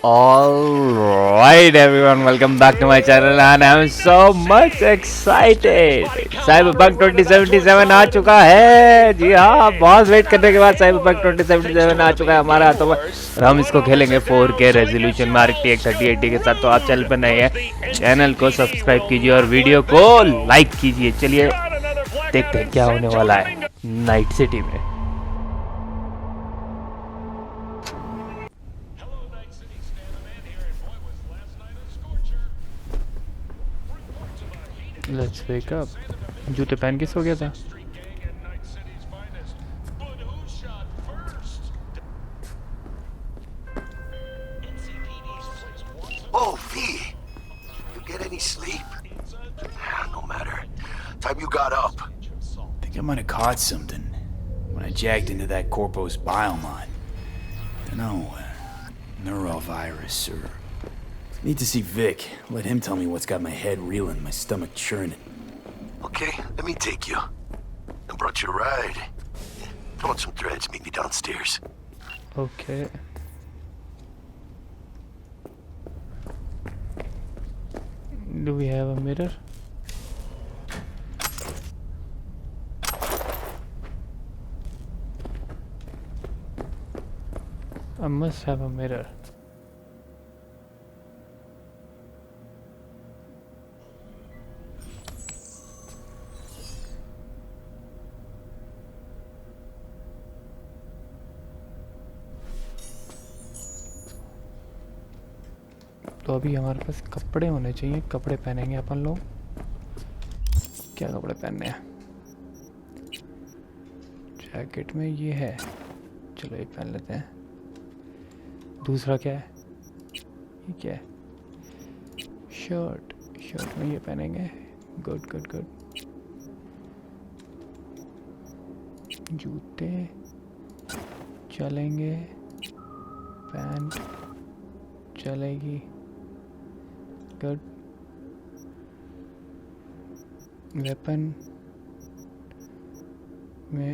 Alright everyone, welcome back to my channel and I'm so much excited. Cyberpunk 2077 आ चुका है। जी हाँ, बहुत wait करने के बाद Cyberpunk 2077 आ चुका है हमारे हाथों में और हम इसको खेलेंगे 4K रेजोल्यूशन में RTX 3080 के साथ। तो आप चैनल पर नए हैं, चैनल को सब्सक्राइब कीजिए और वीडियो को लाइक कीजिए। चलिए देखते हैं क्या होने वाला है नाइट सिटी में। Let's wake up. जूते पहन के सो गया था। Oh, V, you get any sleep? No matter. Time you got up. Think I might have caught something when I jacked into that Corpus biomon. Dunno, neurovirus or... Need to see Vic. Let him tell me what's got my head reeling, my stomach churning. Okay, let me take you. I brought you a ride. Throw on some threads, meet me downstairs. Okay. Do we have a mirror? I must have a mirror. तो अभी हमारे पास कपड़े होने चाहिए। कपड़े पहनेंगे अपन लोग। क्या कपड़े पहनने हैं? जैकेट में ये है, चलो ये पहन लेते हैं। दूसरा क्या है? ये क्या है? शर्ट में ये पहनेंगे। Good good good. जूते चलेंगे, पैंट चलेगी। गुड। वेपन में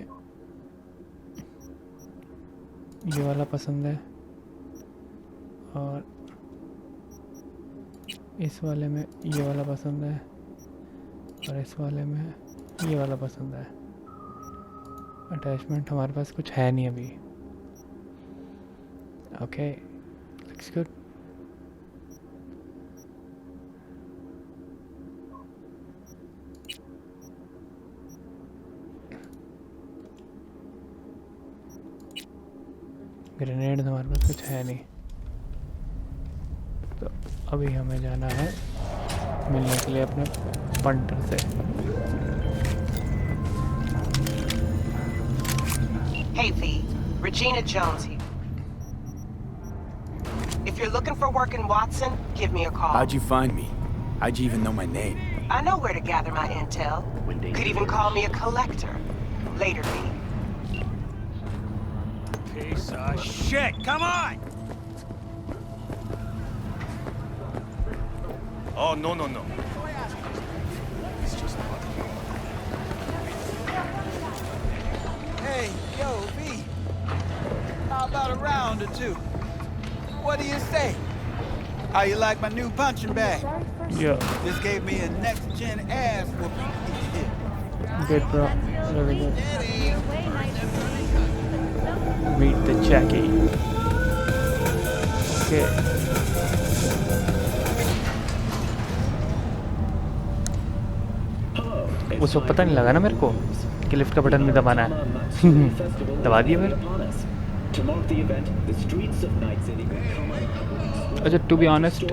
ये वाला पसंद है और इस वाले में ये वाला पसंद है और इस वाले में ये वाला पसंद है। अटैचमेंट हमारे पास कुछ है नहीं अभी। Okay, looks good. ग्रेनेड हमारे पास कुछ है नहीं, तो अभी हमें जाना है मिलने के लिए अपने पंटर से। Hey V, Regina Jones here. If you're looking for work in Watson, give me a call. How'd you find me? How'd you even know my name? I know where to gather my intel. Could even call me a collector. Later, V. Piece of shit! Come on! Oh, no. It's just not. Hey, yo, V. How about a round or two? What do you say? How you like my new punching bag? Yeah. This gave me a next-gen ass whooping. Good, bro. Really good. Meet the Jackie. Okay. उसको पता नहीं लगा ना मेरे को कि lift का button भी दबाना है। दबा दिया फिर। अच्छा, टू बी ऑनेस्ट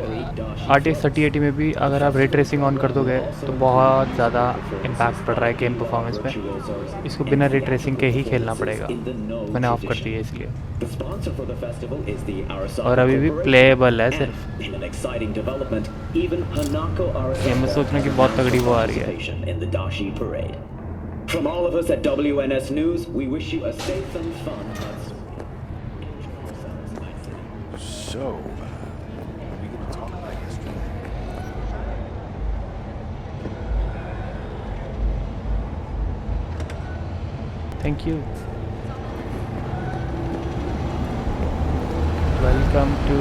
RTX 3080 में भी अगर आप रे ट्रेसिंग ऑन कर दोगे तो बहुत ज़्यादा इम्पैक्ट पड़ रहा है गेम परफॉर्मेंस में। इसको बिना रे ट्रेसिंग के ही खेलना पड़ेगा। मैंने ऑफ कर दिया इसलिए, और अभी भी प्लेएबल है सिर्फ। ये मत सोचना कि बहुत तगड़ी वो आ रही है। From all of us at WNS News, we wish you a safe and fun. So, we gonna talk about history? Thank you. Welcome to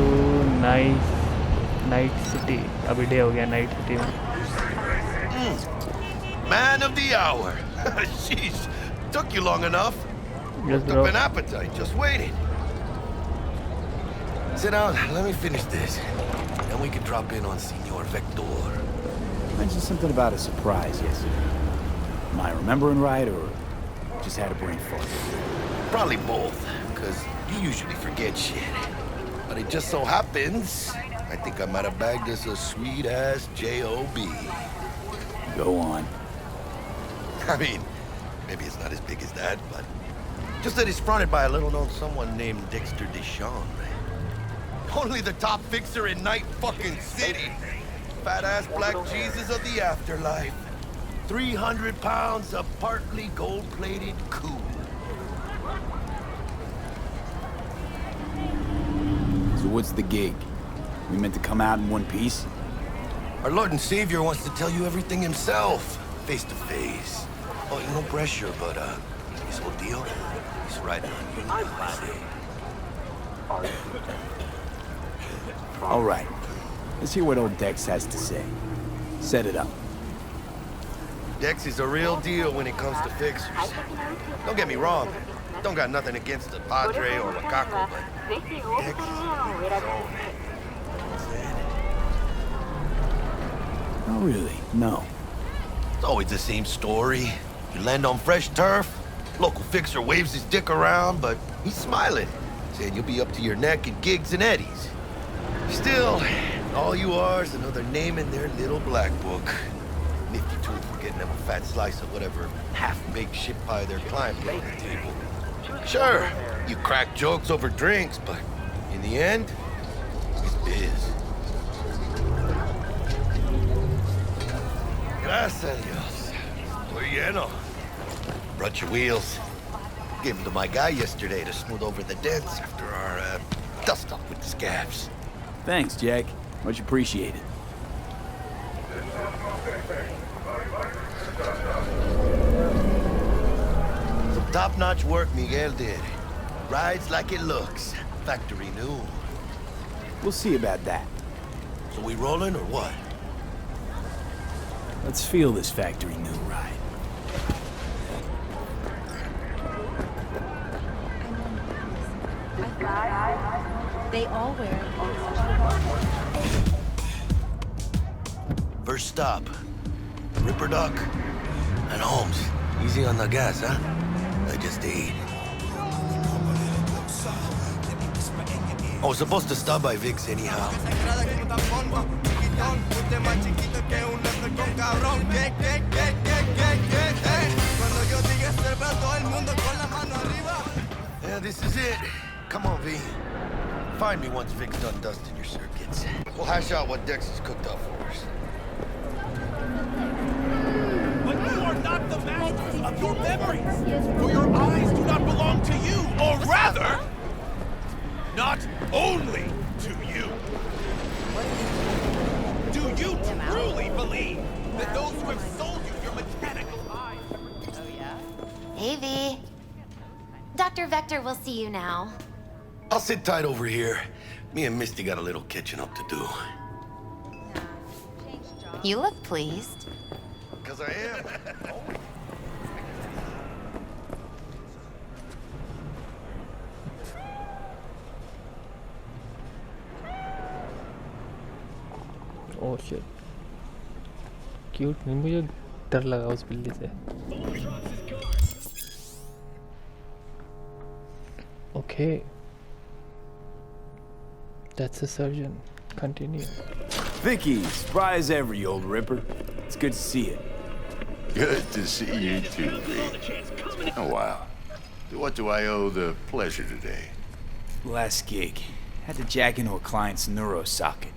night city अभी डे हो गया नाइट सिटी में. Man of the hour. Sheesh. Took you long enough. Yes, Worked bro. up an appetite just waiting. Sit down. Let me finish this. Then we can drop in on Senor Vector. Mentioned something about a surprise yesterday. Am I remembering right, or just had a brain fart? Probably both, because you usually forget shit. But it just so happens, I think I might have bagged us a sweet-ass J.O.B. Go on. I mean, maybe it's not as big as that, but just that it's fronted by a little-known someone named Dexter Deshawn. Only the top fixer in Night fucking City. Fat-ass black Jesus of the afterlife. 300 pounds of partly gold-plated cool. So what's the gig? We meant to come out in one piece? Our Lord and Savior wants to tell you everything himself, face to face. Oh, no pressure, but his whole deal is right on you. I say. All right. Let's hear what old Dex has to say. Set it up. Dex is a real deal when it comes to fixers. Don't get me wrong. Don't got nothing against the Padre or Macaco, but Dex is his own. Oh, really? No. It's always the same story. You land on fresh turf, local fixer waves his dick around, but he's smiling, saying you'll be up to your neck in gigs and eddies. Still, all you are is another name in their little black book. Nifty tool for getting them a fat slice of whatever half-baked shit pie their client put on the table. Sure, you crack jokes over drinks, but in the end, it's biz. Gracias a Dios. Estoy lleno. Brought your wheels. Gave them to my guy yesterday to smooth over the dents after our dust-up with the scabs. Thanks, Jack. Much appreciated. Some top-notch work Miguel did. Rides like it looks. Factory new. We'll see about that. So we rolling or what? Let's feel this factory new ride. They all wear First stop. Ripperdoc and Holmes. Easy on the gas, huh? I just ate. I was supposed to stop by Vic's anyhow. Yeah, this is it. Come on, V. Find me once Vic's done dusting your circuits. We'll hash out what Dex has cooked up for us. But you are not the master of your memories, for your eyes do not belong to you, or rather, not only to you. Do you truly believe that those who have sold you your mechanical eyes... Oh, yeah? Hey, V. Dr. Vector will see you now. I'll sit tight over here. Me and Misty got a little catching up to do. You look pleased. Because I am. Oh shit cute नहीं मुझे डर लगा उस बिल्ली से okay that's a surgeon continue Vicky, spry as ever, you old ripper. It's good to see you. Good to see you too, V. It's been a while. What do I owe the pleasure today? Last gig. Had to jack into a client's neuro socket.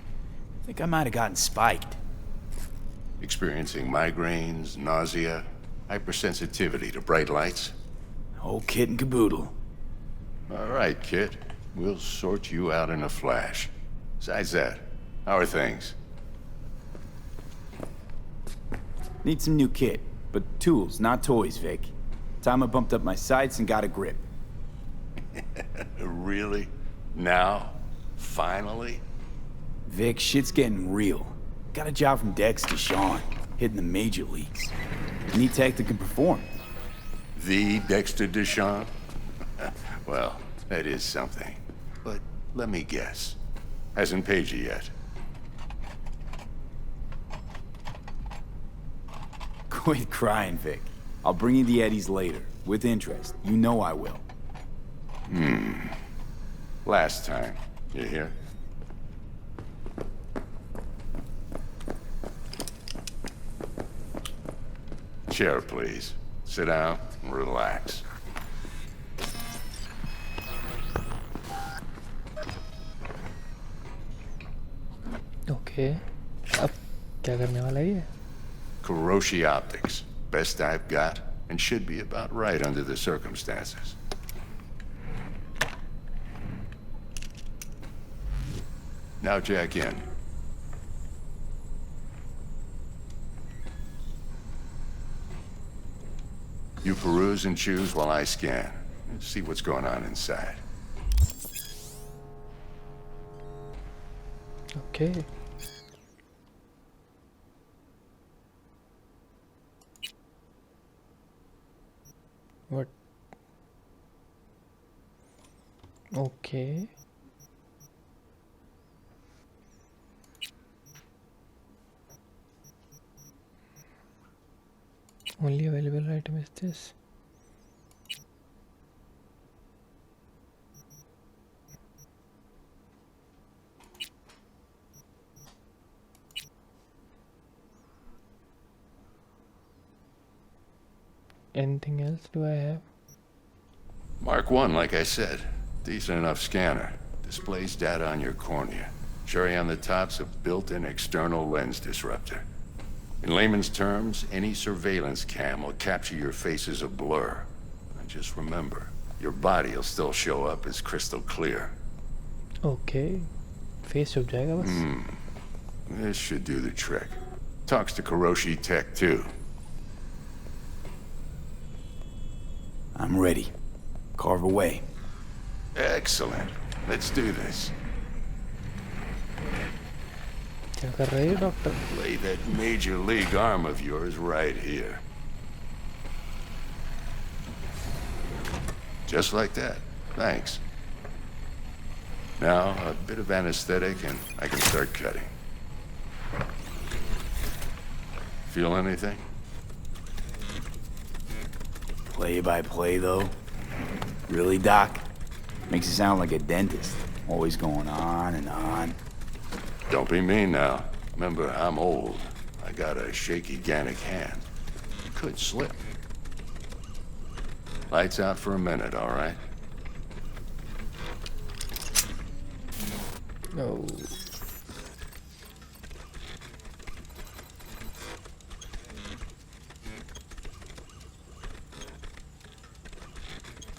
Think I might have gotten spiked. Experiencing migraines, nausea, hypersensitivity to bright lights? Whole kit and caboodle. All right, kid. We'll sort you out in a flash. Besides that, how are things? Need some new kit, but tools, not toys, Vic. Time I bumped up my sights and got a grip. Really? Now? Finally? Vic, shit's getting real. Got a job from Dex to Sean, hitting the major leagues. Need tech that can perform. The Dexter Deshawn? Well, that is something. But let me guess. Hasn't paid you yet. Quit crying, Vic. I'll bring you the Eddies later, with interest. You know I will. Last time. You hear? Chair, please. Sit down and relax. Okay अब क्या करने वाला है ये? Kuroshi Optics. Best I've got, and should be about right under the circumstances. Now jack in. You peruse and choose while I scan. See what's going on inside. Okay what okay only available item is this. Anything else do I have? Mark 1, like I said. Decent enough scanner. Displays data on your cornea. Cherry on the top's a built-in external lens disruptor. In layman's terms, any surveillance cam will capture your face as a blur. And just remember, your body will still show up as crystal clear. Okay. Face छुप जाएगा बस. This should do the trick. Talks to Kuroshi Tech, too. I'm ready. Carve away. Excellent. Let's do this. क्या कर रहे हो doctor? Lay that major league arm of yours right here. Just like that. Thanks. Now, a bit of anesthetic and I can start cutting. Feel anything? Play by play, though. Really, Doc? Makes it sound like a dentist. Always going on and on. Don't be mean now. Remember, I'm old. I got a shaky Gannic hand. Could slip. Lights out for a minute, all right? No.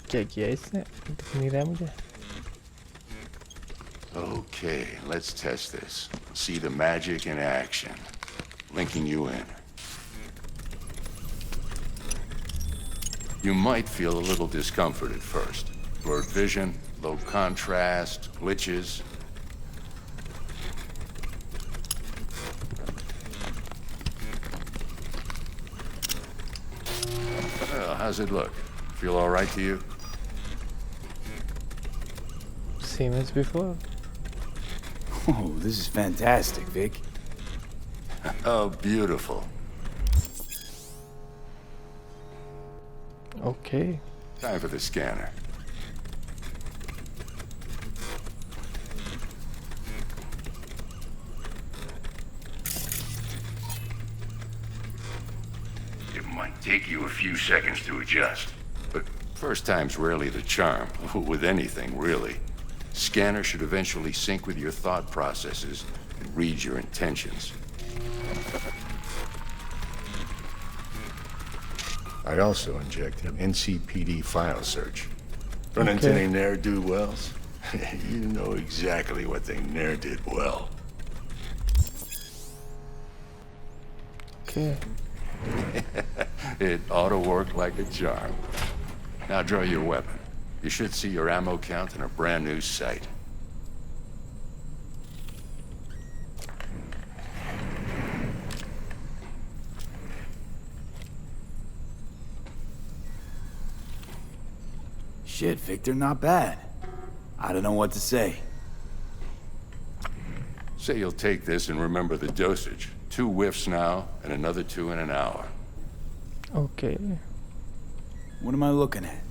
क्या किया इसने? दिख नहीं रहा मुझे. Okay, let's test this. See the magic in action. Linking you in. You might feel a little discomfort at first. Blurred vision, low contrast, glitches. Well, how's it look? Feel all right to you? Same as before. Oh, this is fantastic, Vic. Oh, beautiful. Okay. Time for the scanner. It might take you a few seconds to adjust. But first time's rarely the charm, with anything, really. Scanner should eventually sync with your thought processes and read your intentions. I'd also inject an NCPD file search. Run into any ne'er-do-wells? You know exactly what they ne'er did well. Okay. It ought to work like a charm. Now draw your weapon. You should see your ammo count in a brand new sight. Shit, Victor, not bad. I don't know what to say. Say you'll take this and remember the dosage. 2 whiffs now, and another 2 in an hour. Okay. What am I looking at?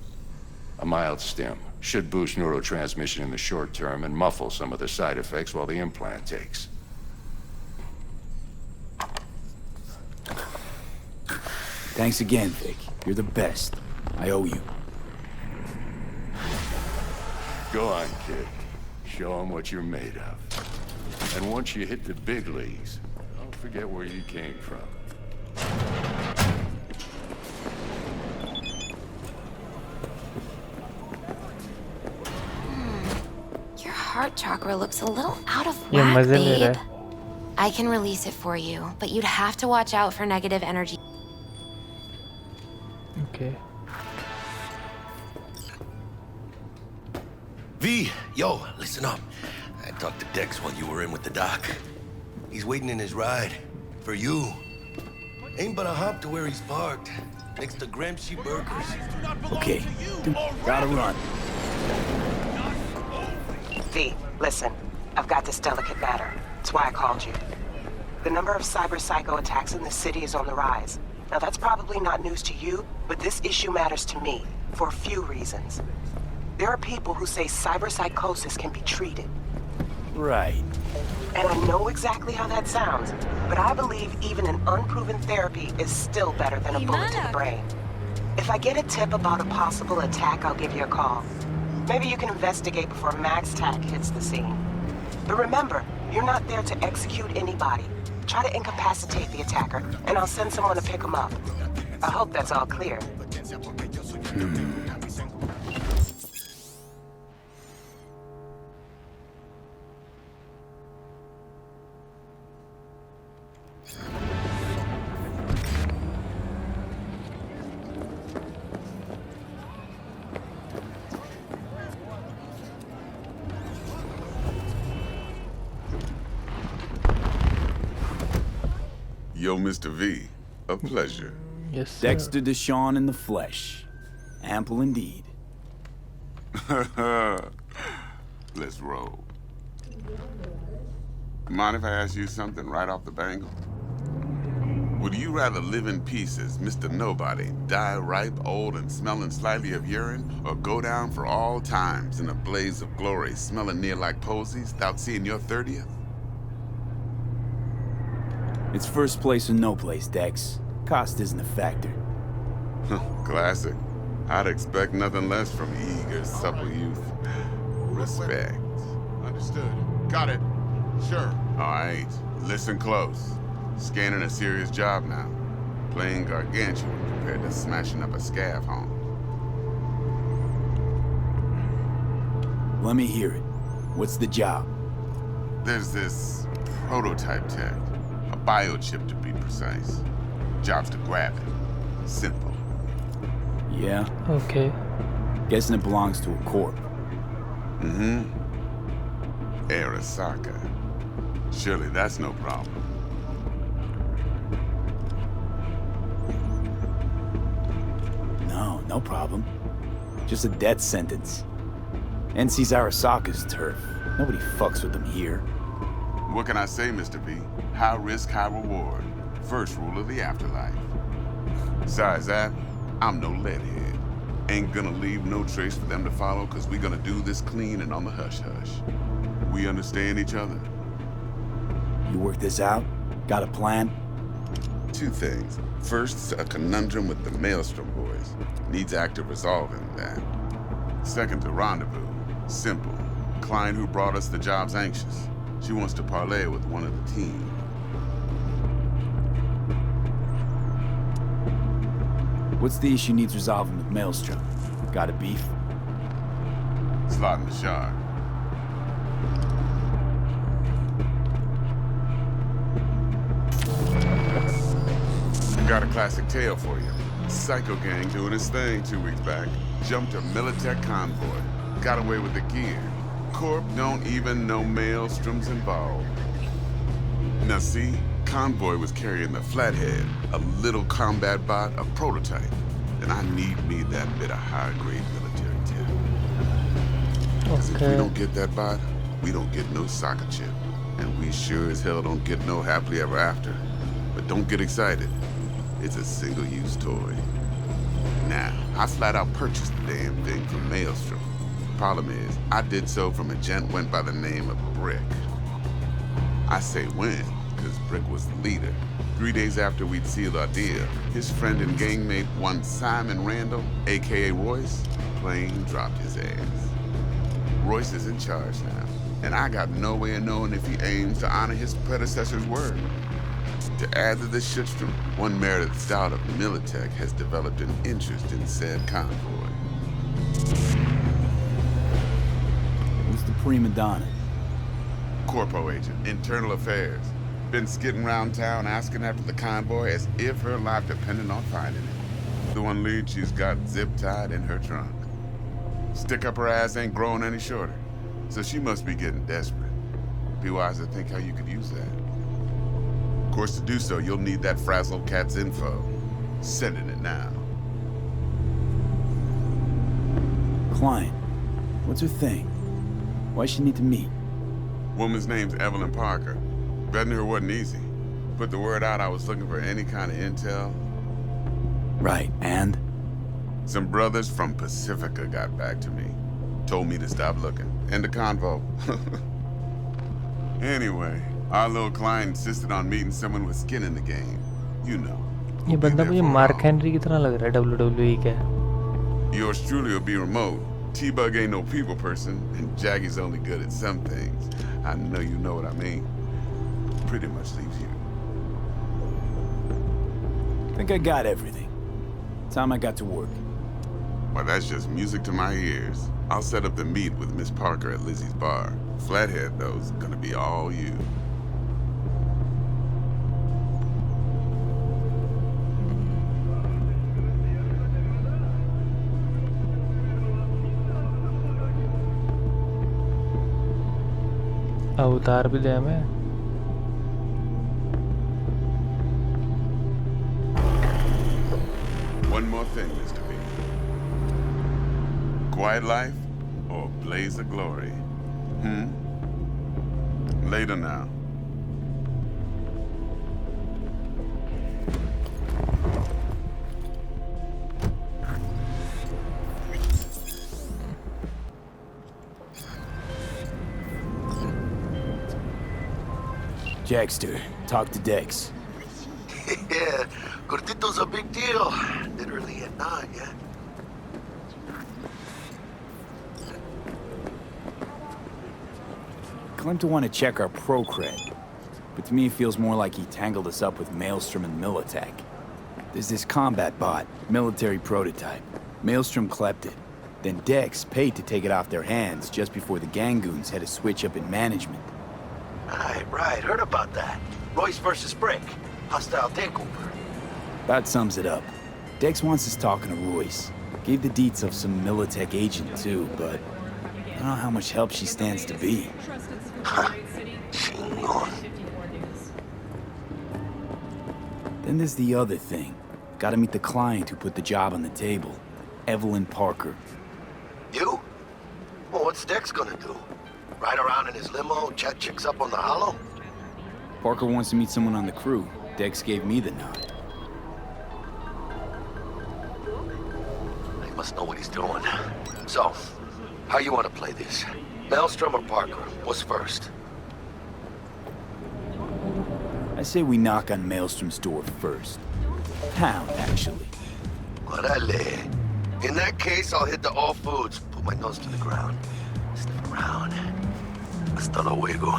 A mild stim. Should boost neurotransmission in the short term and muffle some of the side effects while the implant takes. Thanks again, Vic. You're the best. I owe you. Go on, kid. Show them what you're made of. And once you hit the big leagues, don't forget where you came from. Your heart chakra looks a little out of ये whack, मजे ले रहा babe. है. I can release it for you, but you'd have to watch out for negative energy. Okay. V, yo, listen up. I talked to Dex while you were in with the doc. He's waiting in his ride. For you. Ain't but a hop to where he's parked. Next to Gramsci Burgers. Okay, gotta run. V, listen. I've got this delicate matter. That's why I called you. The number of cyber psycho attacks in the city is on the rise. Now that's probably not news to you, but this issue matters to me for a few reasons. There are people who say cyber psychosis can be treated. Right. And I know exactly how that sounds, but I believe even an unproven therapy is still better than a bullet to the brain. If I get a tip about a possible attack, I'll give you a call. Maybe you can investigate before Max Tack hits the scene. But remember, you're not there to execute anybody. Try to incapacitate the attacker, and I'll send someone to pick him up. I hope that's all clear. Yo, Mr. V, a pleasure. Yes, sir. Dexter Deshawn in the flesh. Ample indeed. Let's roll. Mind if I ask you something right off the bangle? Would you rather live in pieces, Mr. Nobody, die ripe, old, and smelling slightly of urine, or go down for all times in a blaze of glory, smelling near like posies, without seeing your 30th? It's first place or no place, Dex. Cost isn't a factor. Classic. I'd expect nothing less from eager, supple youth. Respect. Understood. Got it. Sure. All right, listen close. Scanning a serious job now. Playing gargantuan compared to smashing up a scav home. Let me hear it. What's the job? There's this prototype tech. A biochip to be precise. Job's to grab it. Simple. Yeah? Okay. Guessing it belongs to a corp. Mm-hmm. Arasaka. Surely that's no problem. No problem. Just a death sentence. NC's Arasaka's turf. Nobody fucks with them here. What can I say, Mr. V? High risk, high reward. First rule of the afterlife. Besides that, I'm no leadhead. Ain't gonna leave no trace for them to follow, cause we gonna do this clean and on the hush-hush. We understand each other. You work this out? Got a plan? Two things. First, a conundrum with the Maelstrom boys. Needs active resolving that. Second, a rendezvous. Simple. Client who brought us the job's anxious. She wants to parlay with one of the team. What's the issue needs resolving with Maelstrom? Got a beef? Slot in the shard. Got a classic tale for you. Psycho gang doing his thing 2 weeks back. Jumped a Militech convoy. Got away with the gear. Corp don't even know Maelstrom's involved. Now see, convoy was carrying the Flathead, a little combat bot, a prototype. And I need me that bit of high-grade military tech. Because if we don't get that bot, we don't get no soccer chip. And we sure as hell don't get no happily ever after. But don't get excited. It's a single-use toy. Now, I flat out purchased the damn thing from Maelstrom. Problem is, I did so from a gent went by the name of Brick. I say when, because Brick was the leader. 3 days after we'd sealed our deal, his friend and gangmate, one Simon Randall, a.k.a. Royce, plain dropped his ass. Royce is in charge now, and I got no way of knowing if he aims to honor his predecessor's word. To add to the shitstorm, one Meredith Stout of Militech has developed an interest in said convoy. Who's the prima donna? Corpo agent, internal affairs. Been skidding around town asking after the convoy as if her life depended on finding it. The one lead she's got zip-tied in her trunk. Stick up her ass ain't growing any shorter, so she must be getting desperate. Be wise to think how you could use that. Of course, to do so, you'll need that frazzled cat's info. Sending it now. Client. What's her thing? Why she need to meet? Woman's name's Evelyn Parker. Betting her wasn't easy. Put the word out I was looking for any kind of intel. Right, and? Some brothers from Pacifica got back to me. Told me to stop looking. End of convo. Anyway, our little client insisted on meeting someone with skin in the game. You know. ये बंदा मुझे mark Henry की तरह लग रहा है WWE का. Yours truly will be remote. T-Bug ain't no people person, and Jaggy's only good at some things. I know you know what I mean. Pretty much leaves you. Think I got everything. Time I got to work. Well, that's just music to my ears. I'll set up the meet with Miss Parker at Lizzie's bar. Flathead, though, is gonna be all you. उतार भी दे हमें. One more thing, Mr. B. Quiet life or blaze of glory? Later now. Jackster, talk to Dex. Yeah, Cortito's a big deal. Literally at 9, yeah? Claimed to want to check our pro cred, but to me it feels more like he tangled us up with Maelstrom and Militech. There's this combat bot, military prototype. Maelstrom clept it. Then Dex paid to take it off their hands just before the Gangoons had a switch up in management. Right, heard about that. Royce versus Brick. Hostile takeover. That sums it up. Dex wants us talking to Royce. Gave the deets of some Militech agent too, but I don't know how much help she stands to be. Then there's the other thing. Gotta meet the client who put the job on the table. Evelyn Parker. You? Well, what's Dex gonna do? Ride around in his limo, chat chicks up on the hollow? Parker wants to meet someone on the crew. Dex gave me the nod. He must know what he's doing. So, how you want to play this? Maelstrom or Parker? What's first? I say we knock on Maelstrom's door first. Pound, actually. Orale. In that case, I'll hit the all foods. Put my nose to the ground. Sniff around. Hasta luego.